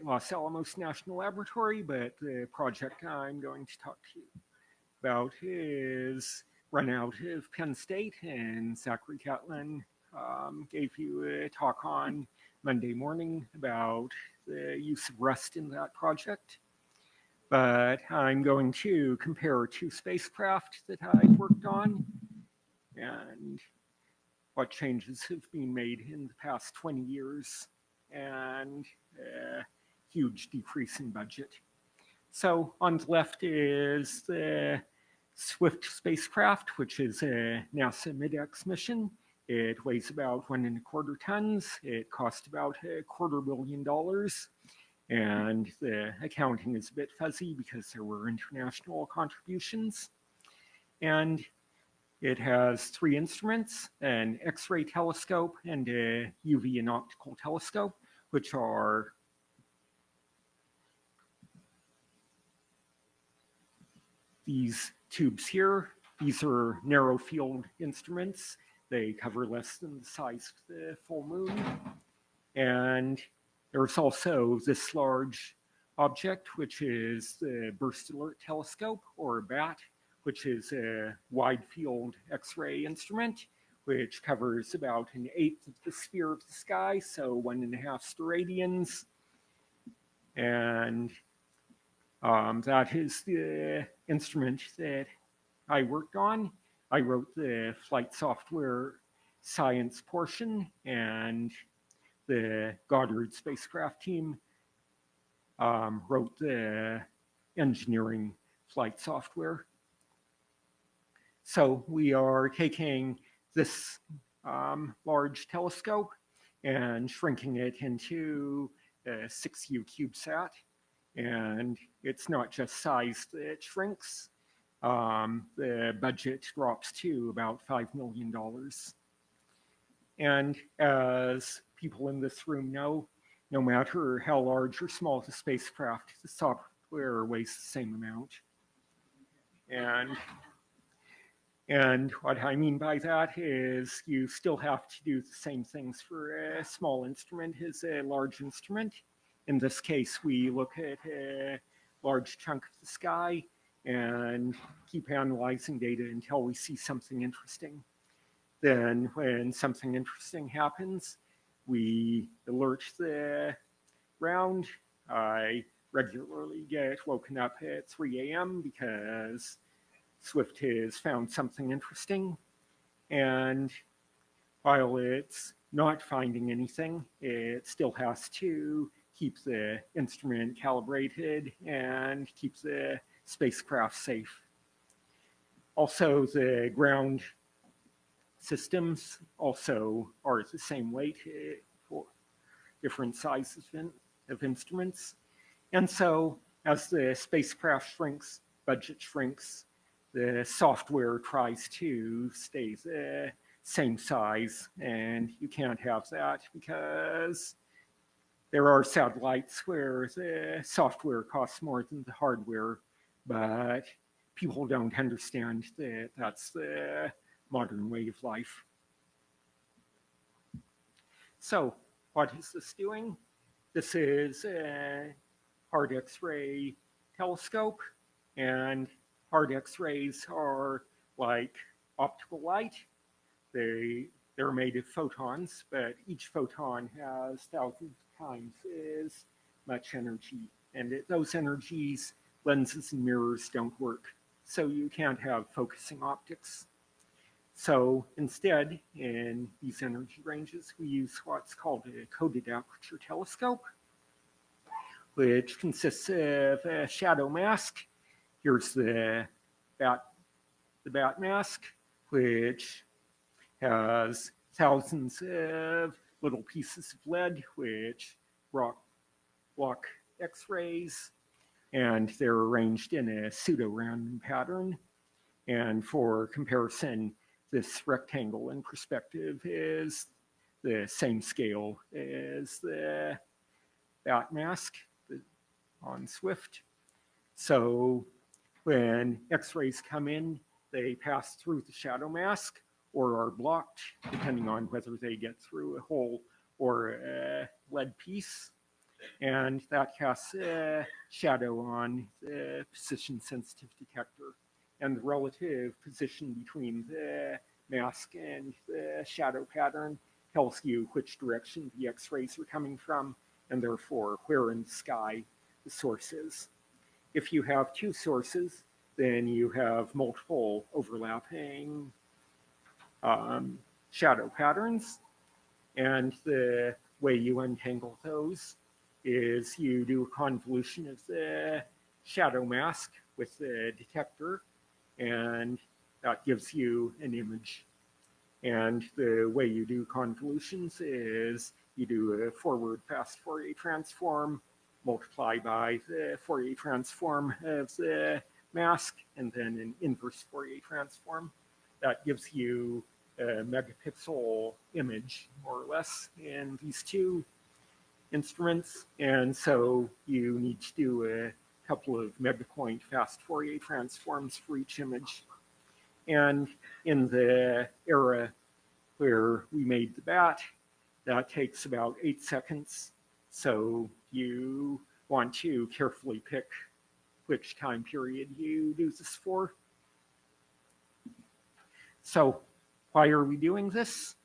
Los Alamos National Laboratory, but the project I'm going to talk to you about is run out of Penn State, and Zachary Catlin gave you a talk on Monday morning about the use of Rust in that project. But I'm going to compare two spacecraft that I worked on and what changes have been made in the past 20 years and a huge decrease in budget. So on the left is the Swift spacecraft, which is a NASA MidX mission. It weighs about 1.25 tons. It cost about $250 million. And the accounting is a bit fuzzy because there were international contributions. And it has 3 instruments, an X-ray telescope and a UV and optical telescope, which are these tubes here. These are narrow field instruments. They cover less than the size of the full moon. And there's also this large object, which is the Burst Alert Telescope, or BAT, which is a wide field X-ray instrument, which covers about 1/8 of the sphere of the sky, so 1.5 steradians. And that is the instrument that I worked on. I wrote the flight software science portion, and the Goddard spacecraft team wrote the engineering flight software. So we are taking this large telescope and shrinking it into a 6U CubeSat. And it's not just size that shrinks. The budget drops to about $5 million. And as people in this room know, no matter how large or small the spacecraft, the software weighs the same amount. And what I mean by that is you still have to do the same things for a small instrument as a large instrument. In this case, we look at a large chunk of the sky and keep analyzing data until we see something interesting. Then when something interesting happens, we alert the ground. I regularly get woken up at 3 a.m. because Swift has found something interesting. And while it's not finding anything, it still has to keep the instrument calibrated and keep the spacecraft safe. Also, the ground systems also are the same weight for different sizes of instruments. And so as the spacecraft shrinks, budget shrinks, the software tries to stay the same size, and you can't have that because there are satellites where the software costs more than the hardware, but people don't understand that that's the modern way of life. So what is this doing? This is a hard X-ray telescope, and hard X-rays are like optical light. They're made of photons, but each photon has thousands of times as much energy. And at those energies, lenses and mirrors don't work. So you can't have focusing optics. So instead, in these energy ranges, we use what's called a coded aperture telescope, which consists of a shadow mask. Here's the bat mask, which has thousands of little pieces of lead which block X-rays, and they're arranged in a pseudo-random pattern. And for comparison, this rectangle in perspective is the same scale as the bat mask on Swift. So when X-rays come in, they pass through the shadow mask or are blocked, depending on whether they get through a hole or a lead piece. and that casts a shadow on the position-sensitive detector. And the relative position between the mask and the shadow pattern tells you which direction the X-rays are coming from, and therefore where in the sky the source is. If you have two sources, then you have multiple overlapping shadow patterns, and the way you untangle those is you do a convolution of the shadow mask with the detector, and that gives you an image. And the way you do convolutions is you do a forward fast Fourier transform, multiply by the Fourier transform of the mask, and then an inverse Fourier transform. That gives you a megapixel image, more or less, in these two instruments. And so you need to do a couple of megapoint fast Fourier transforms for each image. And in the era where we made the bat, that takes about 8 seconds. So you want to carefully pick which time period you do this for. So why are we doing this?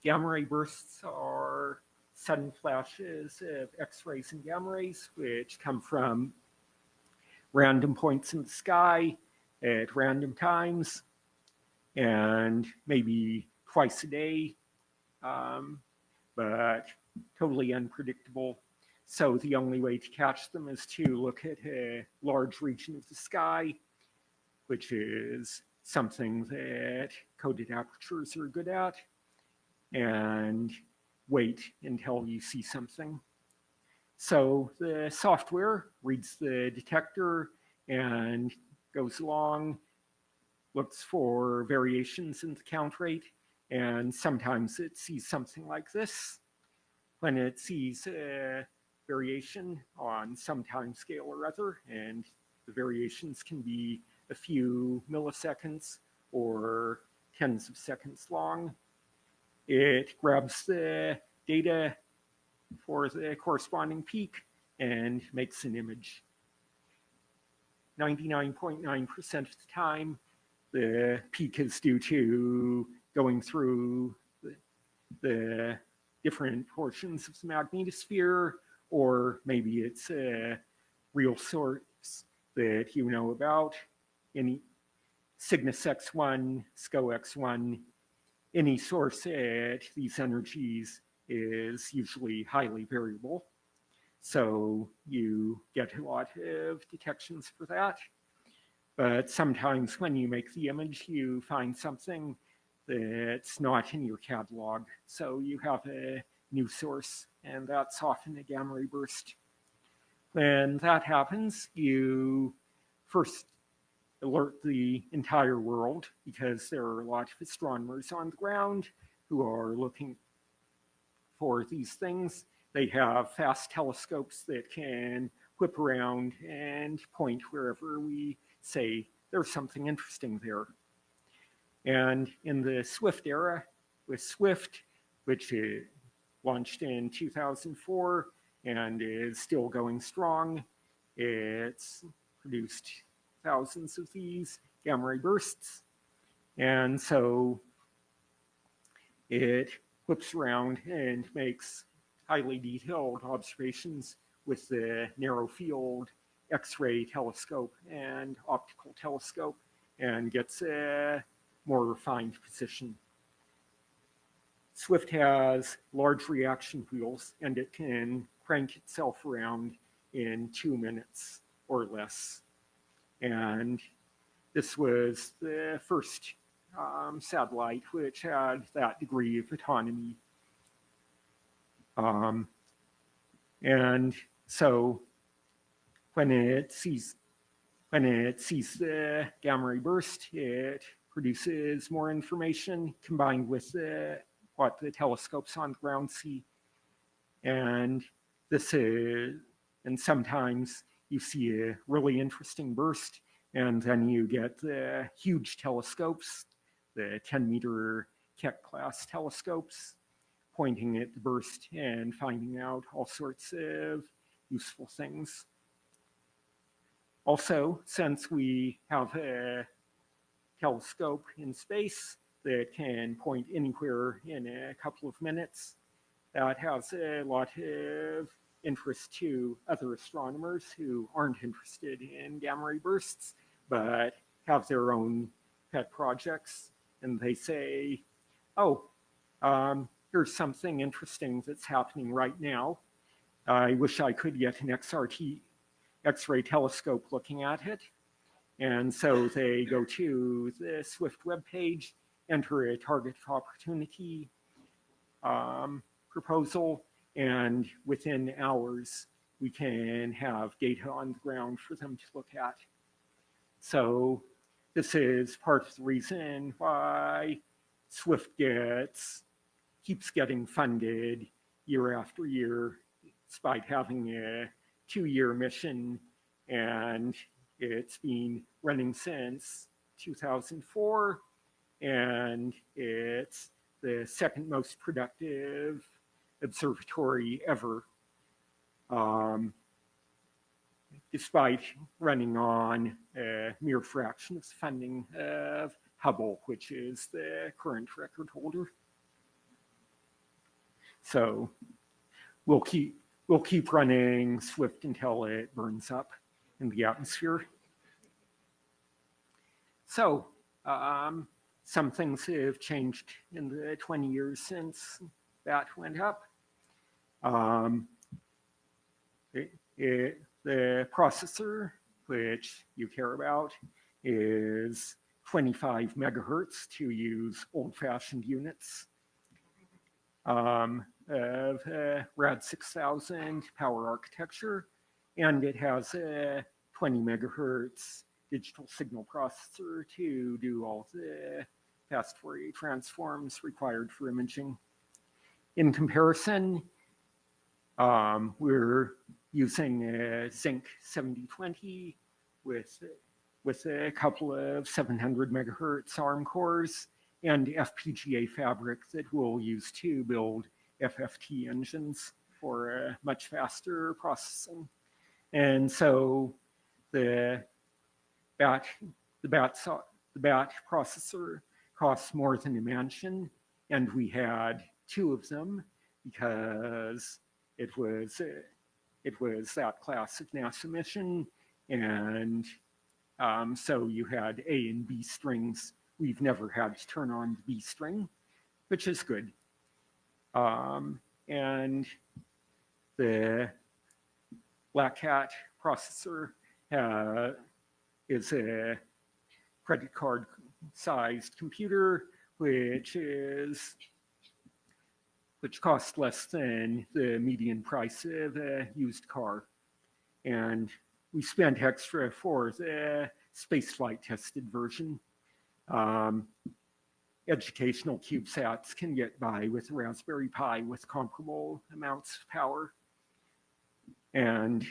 Gamma ray bursts are sudden flashes of X-rays and gamma rays, which come from random points in the sky at random times, and maybe twice a day, but totally unpredictable. So the only way to catch them is to look at a large region of the sky, which is something that coded apertures are good at, and wait until you see something. So the software reads the detector and goes along, looks for variations in the count rate, and sometimes it sees something like this. When it sees a variation on some time scale or other, and the variations can be a few milliseconds or tens of seconds long, it grabs the data for the corresponding peak and makes an image. 99.9% of the time, the peak is due to going through the different portions of the magnetosphere, or maybe it's a real source that you know about. Any Cygnus X1, SCO X1, any source at these energies is usually highly variable. So you get a lot of detections for that. But sometimes when you make the image, you find something that's not in your catalog. So you have a new source, and that's often a gamma ray burst. When that happens, you first alert the entire world, because there are a lot of astronomers on the ground who are looking for these things. They have fast telescopes that can whip around and point wherever we say there's something interesting there. And in the Swift era, with Swift, which launched in 2004 and is still going strong, it's produced thousands of these gamma ray bursts. And so it whips around and makes highly detailed observations with the narrow field X-ray telescope and optical telescope, and gets a more refined position. Swift has large reaction wheels, and it can crank itself around in 2 minutes or less. And this was the first satellite which had that degree of autonomy. And so when it sees the gamma ray burst, it produces more information combined with what the telescopes on the ground see. And sometimes you see a really interesting burst, and then you get the huge telescopes, the 10-meter Keck class telescopes, pointing at the burst and finding out all sorts of useful things. Also, since we have a telescope in space that can point anywhere in a couple of minutes, that has a lot of interest to other astronomers who aren't interested in gamma ray bursts, but have their own pet projects. And they say, oh, here's something interesting that's happening right now. I wish I could get an X-ray telescope looking at it. And so they go to the Swift webpage, enter a target opportunity proposal, and within hours, we can have data on the ground for them to look at. So this is part of the reason why Swift keeps getting funded year after year, despite having a 2-year mission, and it's been running since 2004, and it's the second most productive observatory ever, despite running on a mere fraction of the funding of Hubble, which is the current record holder. So we'll keep running Swift until it burns up in the atmosphere. So some things have changed in the 20 years since that went up. The processor, which you care about, is 25 megahertz to use old-fashioned units of RAD 6000 power architecture, and it has a 20 megahertz digital signal processor to do all the fast Fourier transforms required for imaging. In comparison, we're using a Zinc 7020 with a couple of 700 megahertz ARM cores and FPGA fabric that we'll use to build FFT engines for much faster processing. And so the BAT processor costs more than a mansion, and we had 2 of them because it was that class of NASA mission, and so you had A and B strings. We've never had to turn on the B string, which is good. And the Black Cat processor is a credit card sized computer, which costs less than the median price of a used car. And we spent extra for the spaceflight tested version. Educational CubeSats can get by with a Raspberry Pi with comparable amounts of power. And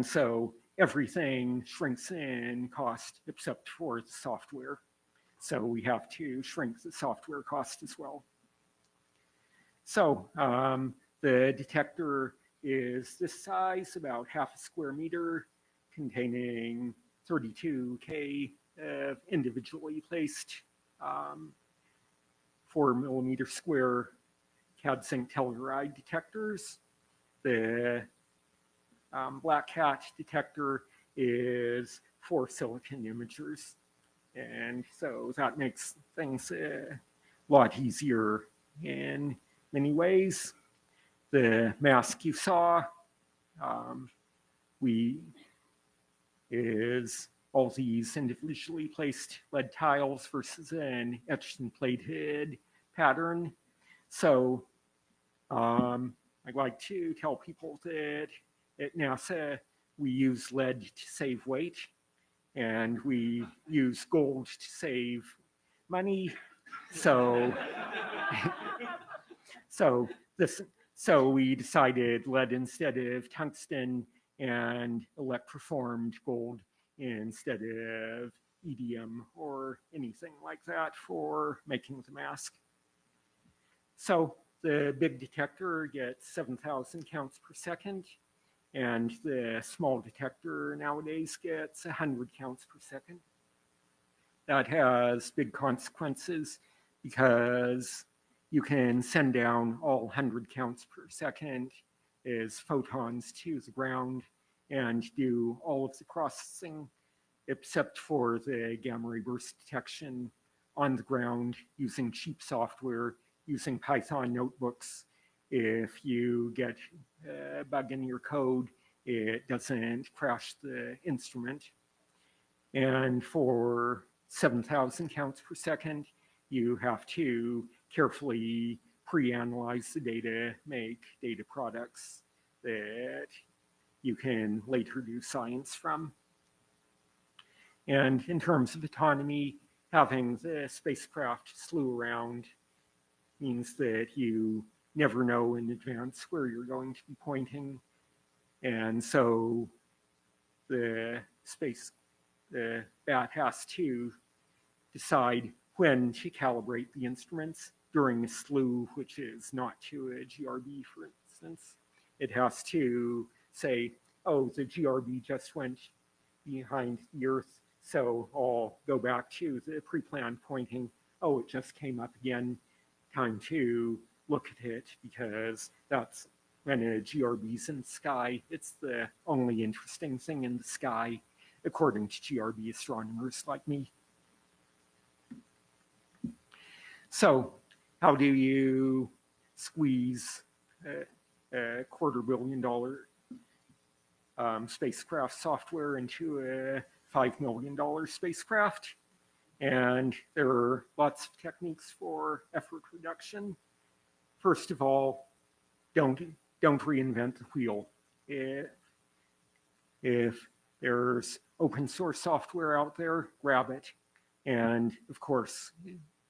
so everything shrinks in cost except for the software. So we have to shrink the software cost as well. So the detector is this size, about half a square meter, containing 32K of individually placed 4 millimeter square CAD-Sync Telluride detectors. The Black Cat detector is 4 silicon imagers. And so that makes things a lot easier in many ways. The mask you saw is all these individually placed lead tiles versus an etched and plated pattern. So I'd like to tell people that at NASA, we use lead to save weight, and we use gold to save money. So, so we decided lead instead of tungsten, and electroformed gold instead of EDM or anything like that for making the mask. So The big detector gets 7,000 counts per second, and the small detector nowadays gets 100 counts per second. That has big consequences because you can send down all 100 counts per second as photons to the ground and do all of the processing except for the gamma ray burst detection on the ground using cheap software, using Python notebooks. If you get a bug in your code, it doesn't crash the instrument. And for 7,000 counts per second, you have to carefully pre-analyze the data, make data products that you can later do science from. And in terms of autonomy, having the spacecraft slew around means that you never know in advance where you're going to be pointing. And so the bat has to decide when to calibrate the instruments during a slew, which is not to a GRB, for instance. It has to say, oh, the GRB just went behind the Earth, so I'll go back to the pre-planned pointing. Oh, it just came up again. Time to look at it, because that's when a GRB's in the sky. It's the only interesting thing in the sky, according to GRB astronomers like me. So how do you squeeze a $250 million spacecraft software into a $5 million spacecraft? And there are lots of techniques for effort reduction. First of all, don't reinvent the wheel. If there's open source software out there, grab it. And of course,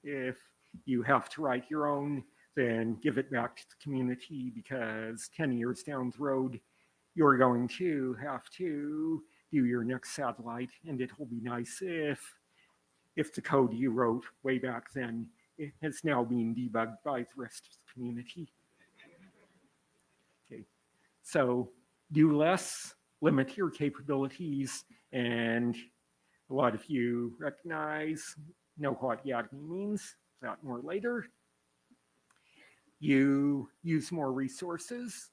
if you have to write your own, then give it back to the community, because 10 years down the road, you're going to have to do your next satellite, and it will be nice if the code you wrote way back then it has now been debugged by the rest of the community. Okay, so do less, limit your capabilities, and a lot of you know what YAGMI means. That more later. You use more resources.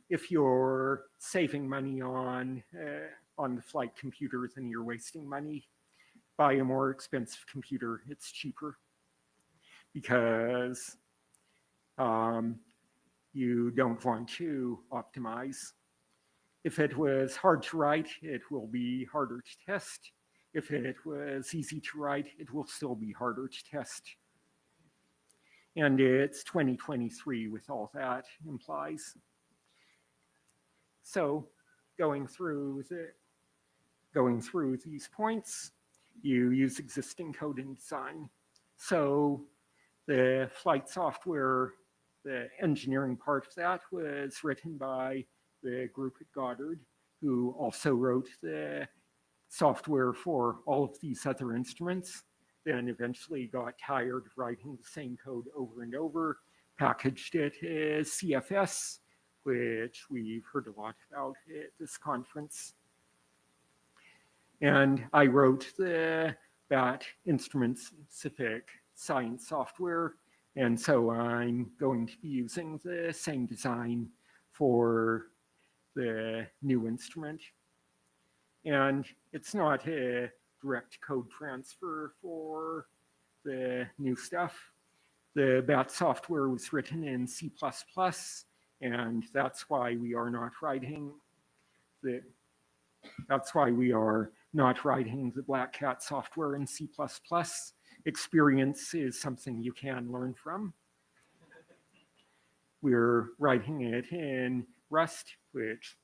If you're saving money on the flight computer, then you're wasting money. Buy a more expensive computer. It's cheaper because you don't want to optimize. If it was hard to write, it will be harder to test. If it was easy to write, it will still be harder to test. And it's 2023 with all that implies. So going through these points, you use existing code and design. So the flight software, the engineering part of that was written by the group at Goddard, who also wrote the software for all of these other instruments, then eventually got tired of writing the same code over and over, packaged it as CFS, which we've heard a lot about at this conference. And I wrote the BAT instrument-specific science software, and so I'm going to be using the same design for the new instrument. And it's not a direct code transfer for the new stuff. The BAT software was written in C++, and that's why we are not writing the Black Cat software in C++. Experience is something you can learn from. We're writing it in Rust, which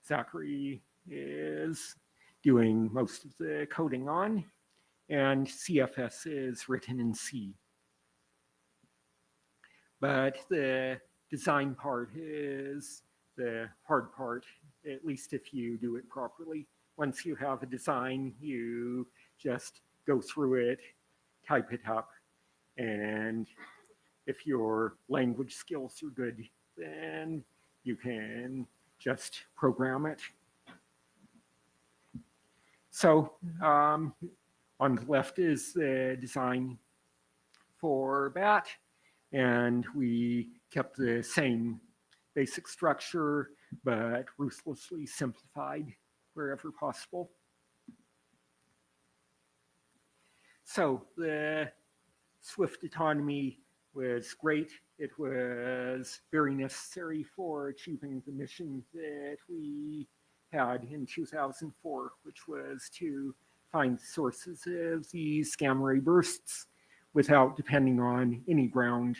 Zachary is doing most of the coding on, and CFS is written in C. But the design part is the hard part, at least if you do it properly. Once you have a design, you just go through it, type it up, and if your language skills are good, then you can just program it. So on the left is the design for BAT, and we kept the same basic structure, but ruthlessly simplified wherever possible. So the Swift Autonomy was great. It was very necessary for achieving the mission that we had in 2004, which was to find sources of these gamma ray bursts without depending on any ground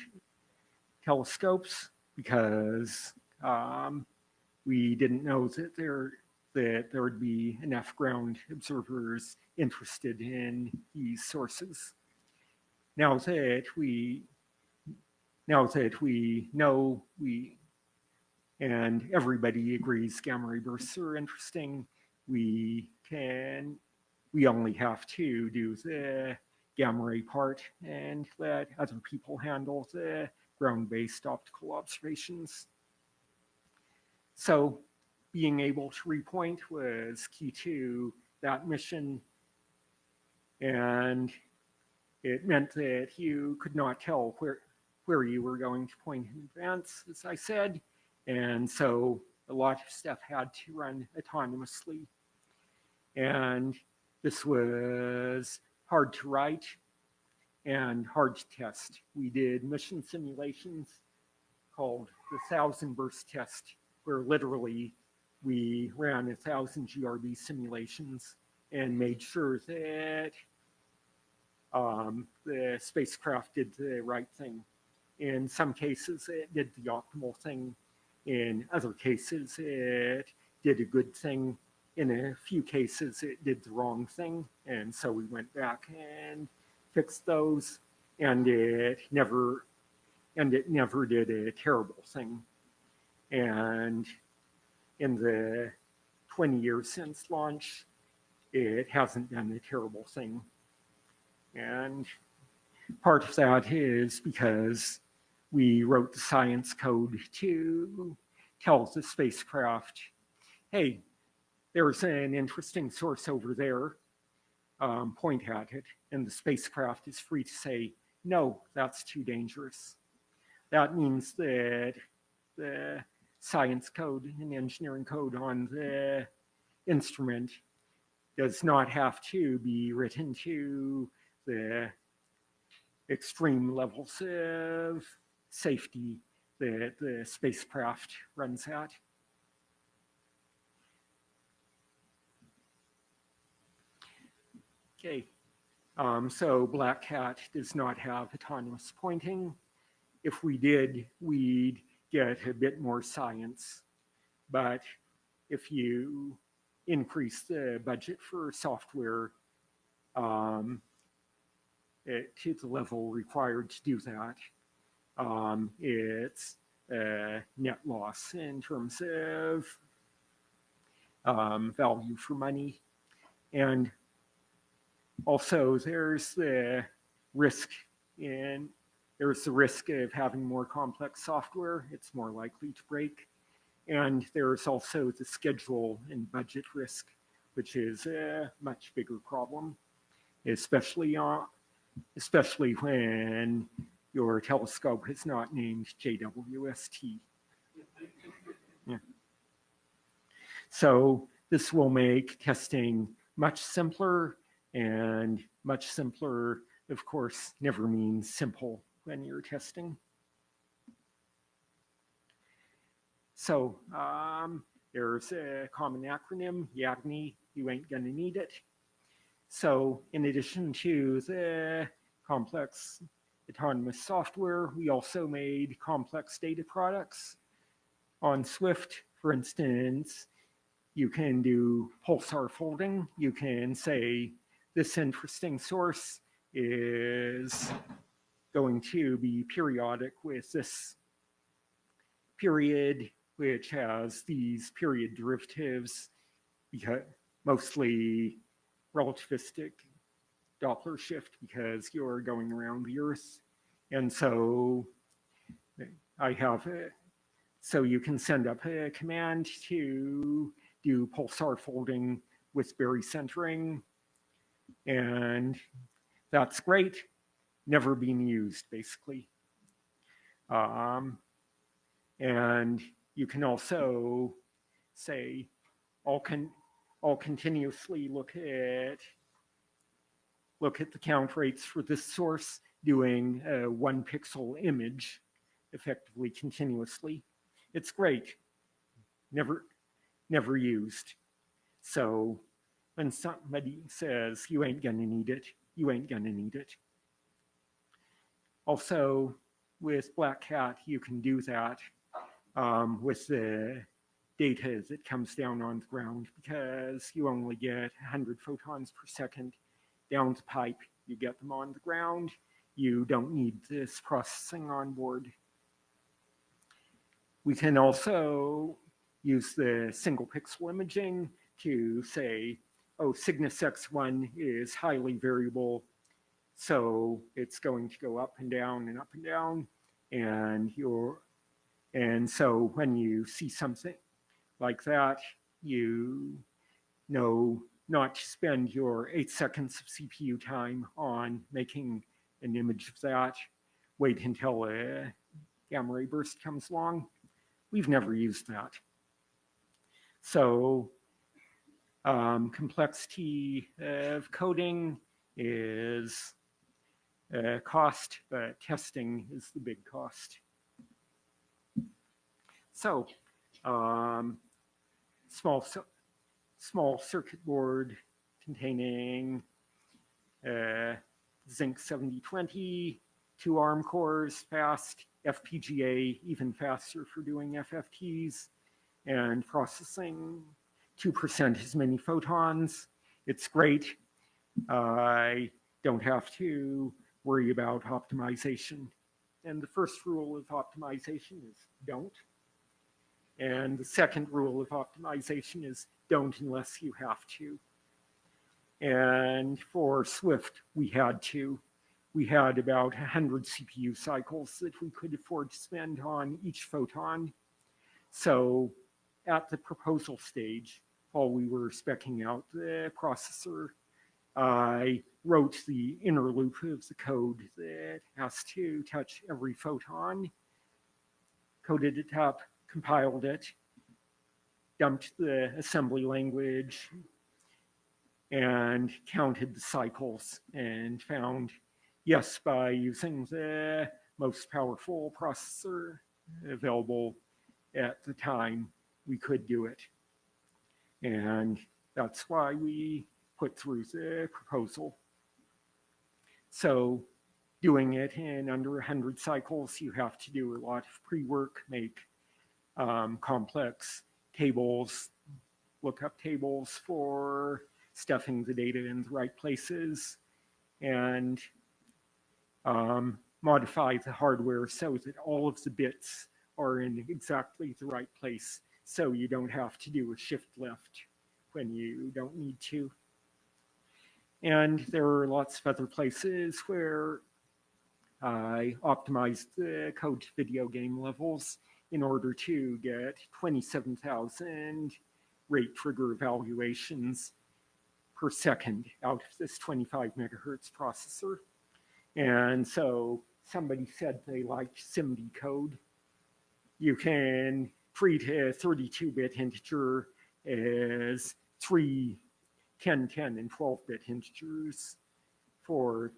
telescopes, because we didn't know that there would be enough ground observers interested in these sources. Now that we know and everybody agrees gamma ray bursts are interesting, we only have to do the gamma ray part and let other people handle the ground-based optical observations. So being able to repoint was key to that mission, and it meant that you could not tell where you were going to point in advance, as I said, and so a lot of stuff had to run autonomously. And this was hard to write and hard to test. We did mission simulations called the 1,000 burst test, where literally we ran 1,000 GRB simulations and made sure that the spacecraft did the right thing. In some cases, it did the optimal thing. In other cases, it did a good thing. In a few cases, it did the wrong thing. And so we went back and fixed those, and it never did a terrible thing. And in the 20 years since launch, it hasn't done a terrible thing. And part of that is because we wrote the science code to tell the spacecraft, hey, there's an interesting source over there, point at it, and the spacecraft is free to say, no, that's too dangerous. That means that the science code and engineering code on the instrument does not have to be written to the extreme levels of safety that the spacecraft runs at. Okay, so Black Cat does not have autonomous pointing. If we did, we'd get a bit more science. But if you increase the budget for software to the level required to do that, it's a net loss in terms of value for money. And also there's the risk of having more complex software. It's more likely to break. And there's also the schedule and budget risk, which is a much bigger problem, especially when your telescope is not named JWST. Yeah. So this will make testing much simpler, and much simpler, of course, never means simple when you're testing. So there's a common acronym, YAGNI. You ain't gonna need it. So in addition to the complex autonomous software, we also made complex data products. On Swift, for instance, you can do pulsar folding. You can say, this interesting source is going to be periodic with this period, which has these period derivatives, because mostly relativistic Doppler shift because you're going around the Earth. And so I have, so you can send up a command to do pulsar folding with barycentering, and that's great. Never been used, basically. And you can also say, I'll continuously look at the count rates for this source, doing a 1 pixel image effectively continuously. It's great. Never used. So when somebody says you ain't gonna need it, you ain't gonna need it. Also, with Black Cat, you can do that with the data that comes down on the ground, because you only get 100 photons per second down the pipe. You get them on the ground. You don't need this processing on board. We can also use the single pixel imaging to say, oh, Cygnus X1 is highly variable, so it's going to go up and down and up and down. And so when you see something like that, you know not to spend your 8 seconds of CPU time on making an image of that. Wait until a gamma ray burst comes along. We've never used that. So complexity of coding is a cost, but testing is the big cost. So small circuit board containing zinc 7020, 2 ARM cores, fast, FPGA, even faster for doing FFTs, and processing 2% as many photons. It's great. I don't have to worry about optimization. And the first rule of optimization is don't. And the second rule of optimization is don't unless you have to. And for Swift, we had to. We had about 100 CPU cycles that we could afford to spend on each photon. So at the proposal stage, while we were speccing out the processor, I wrote the inner loop of the code that has to touch every photon, coded it up, compiled it, dumped the assembly language, and counted the cycles, and found, yes, by using the most powerful processor available at the time, we could do it. And that's why we put through the proposal. So doing it in under 100 cycles, you have to do a lot of pre-work, make complex tables, lookup tables for stuffing the data in the right places, and modify the hardware so that all of the bits are in exactly the right place, so you don't have to do a shift left when you don't need to. And there are lots of other places where I optimized the code to video game levels in order to get 27,000 rate trigger evaluations per second out of this 25 megahertz processor. And so somebody said they liked SIMD code. You can treat a 32-bit integer as 3 10, 10, and 12-bit integers for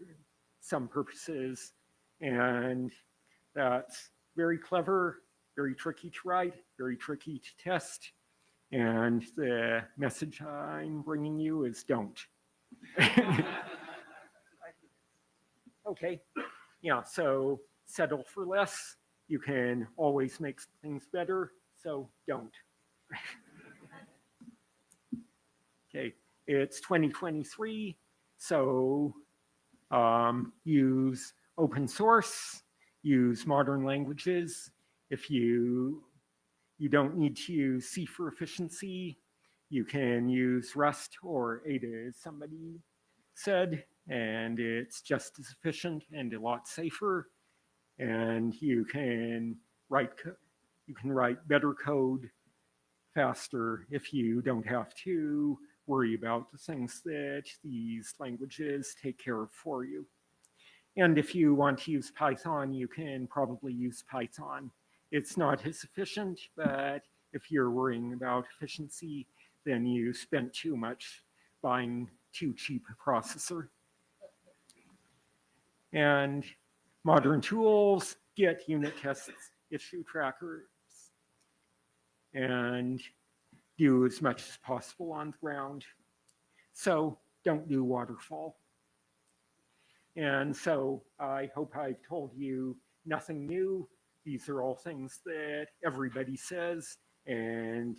some purposes. And that's very clever, very tricky to write, very tricky to test. And the message I'm bringing you is don't. Okay, yeah, so settle for less. You can always make things better, so don't. Okay, it's 2023, so use open source, use modern languages. If you don't need to use C for efficiency, you can use Rust or Ada, as somebody said, and it's just as efficient and a lot safer. and you can write better code faster if you don't have to worry about the things that these languages take care of for you. And if you want to use Python, you can probably use Python. It's not as efficient, but if you're worrying about efficiency, then you spent too much buying too cheap a processor. And modern tools, Git, unit tests, issue trackers, and do as much as possible on the ground. So don't do waterfall. And so I hope I've told you nothing new. These are all things that everybody says, and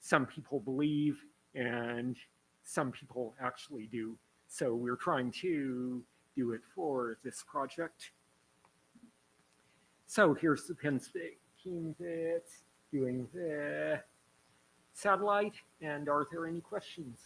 some people believe, and some people actually do. So we're trying to do it for this project. So here's the Penn team that's doing the satellite, and are there any questions?